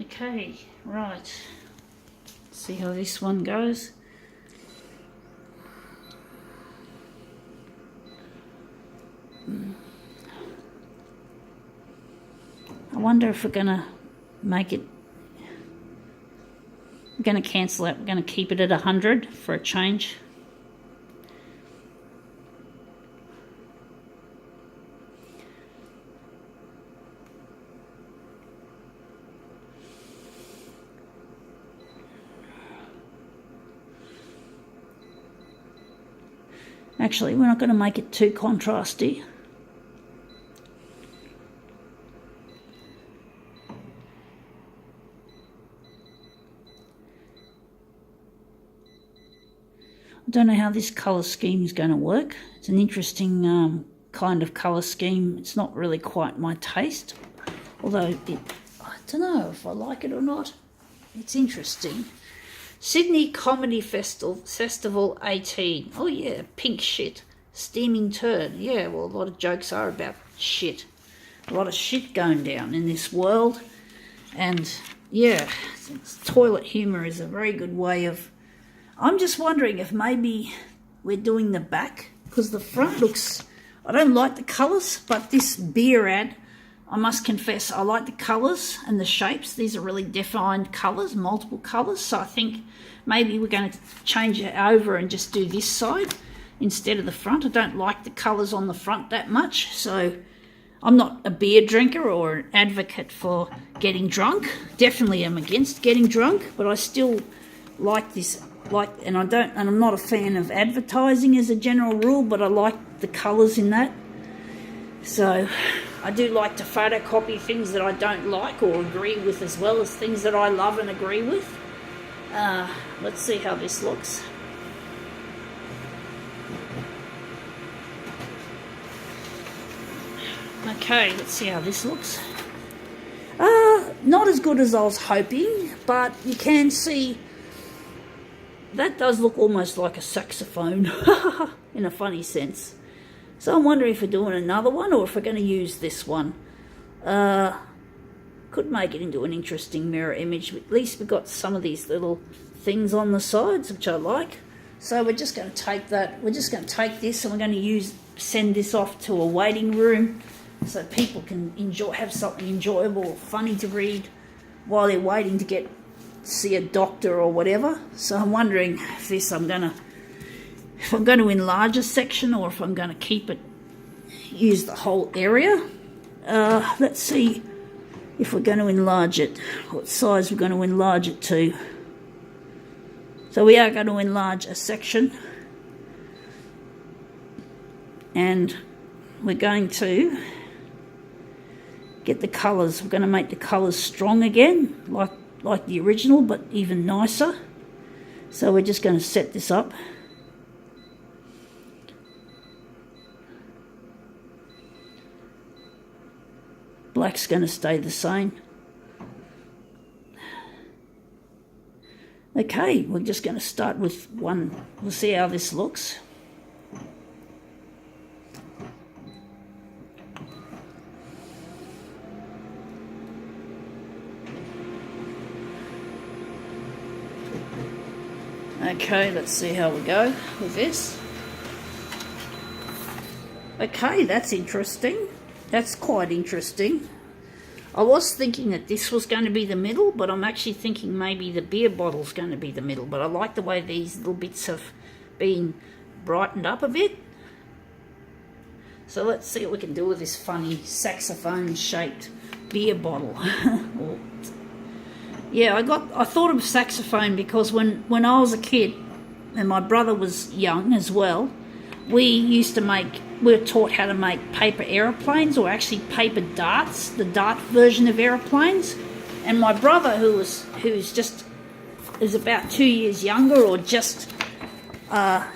Okay, right. See how this one goes. I wonder if we're going to make it, we're going to cancel it, we're going to keep it at 100 for a change. Actually, we're not going to make it too contrasty. I don't know how this colour scheme is going to work. It's an interesting kind of colour scheme. It's not really quite my taste, although I don't know if I like it or not. It's interesting. Sydney Comedy Festival 18. Oh yeah, pink shit. Steaming turd. Yeah, well, a lot of jokes are about shit. A lot of shit going down in this world. And yeah, toilet humour is a very good way of... I'm just wondering if maybe we're doing the back, because the front looks... I don't like the colours, but this beer ad, I must confess, I like the colours and the shapes. These are really defined colours, multiple colours. So I think maybe we're going to change it over and just do this side instead of the front. I don't like the colours on the front that much. So I'm not a beer drinker or an advocate for getting drunk. Definitely am against getting drunk, but I still like this. And I'm not a fan of advertising as a general rule, but I like the colours in that. So I do like to photocopy things that I don't like or agree with, as well as things that I love and agree with. Let's see how this looks. Okay, let's see how this looks. Not as good as I was hoping, but you can see that does look almost like a saxophone in a funny sense. So I'm wondering if we're doing another one or if we're going to use this one. Could make it into an interesting mirror image. At least we've got some of these little things on the sides, which I like. So we're just going to take that. We're just going to take this and we're going to send this off to a waiting room so people can have something enjoyable or funny to read while they're waiting to see a doctor or whatever. So I'm wondering if I'm going to enlarge a section or if I'm going to use the whole area. Let's see if we're going to enlarge it, what size we're going to enlarge it to. So we are going to enlarge a section, and we're going to get the colours. We're going to make the colours strong again, like the original, but even nicer. So we're just going to set this up. Black's going to stay the same. Okay, we're just going to start with one. We'll see how this looks. Okay, let's see how we go with this. Okay, that's interesting. That's quite interesting. I was thinking that this was going to be the middle, but I'm actually thinking maybe the beer bottle's going to be the middle. But I like the way these little bits have been brightened up a bit. So let's see what we can do with this funny saxophone-shaped beer bottle. Yeah, I thought of saxophone because when I was a kid, and my brother was young as well, we were taught how to make paper aeroplanes, or actually paper darts, the dart version of aeroplanes. And my brother, who's about 2 years younger, or I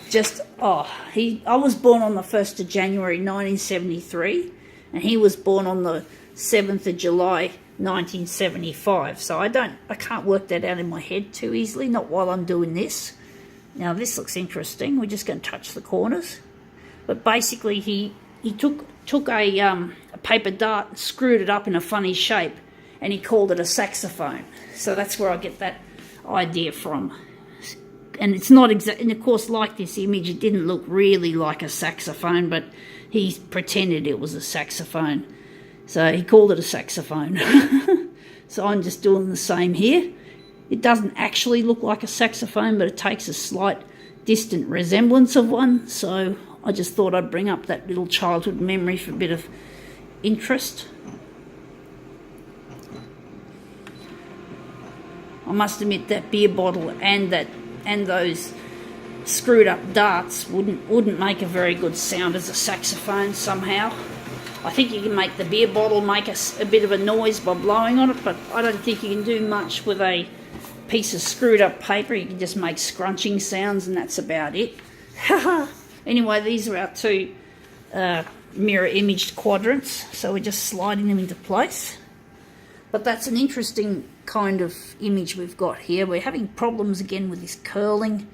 was born on the 1st of January 1973, and he was born on the 7th of July 1975. So I can't work that out in my head too easily, not while I'm doing this. Now this looks interesting. We're just going to touch the corners. But basically he took a paper dart and screwed it up in a funny shape. and he called it a saxophone. So that's where I get that idea from. And it's not exact, and of course, like this image, it didn't look really like a saxophone, but he pretended it was a saxophone. So he called it a saxophone. So I'm just doing the same here. It doesn't actually look like a saxophone, but it takes a slight distant resemblance of one. So I just thought I'd bring up that little childhood memory for a bit of interest. I must admit that beer bottle and those screwed up darts wouldn't make a very good sound as a saxophone somehow. I think you can make the beer bottle make a bit of a noise by blowing on it, but I don't think you can do much with a piece of screwed up paper. You can just make scrunching sounds and that's about it. Anyway, these are our two mirror imaged quadrants, so we're just sliding them into place. But that's an interesting kind of image we've got here. We're having problems again with this curling,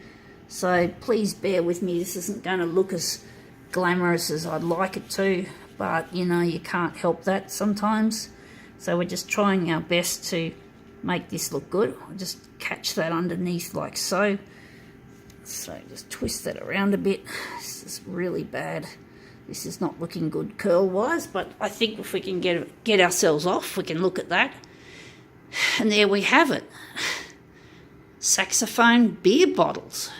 so please bear with me. This isn't going to look as glamorous as I'd like it to, but you know, you can't help that sometimes. So we're just trying our best to make this look good. I'll just catch that underneath like so. So just twist that around a bit. This is really bad. This is not looking good curl-wise, but I think if we can get ourselves off, we can look at that. And there we have it. Saxophone beer bottles.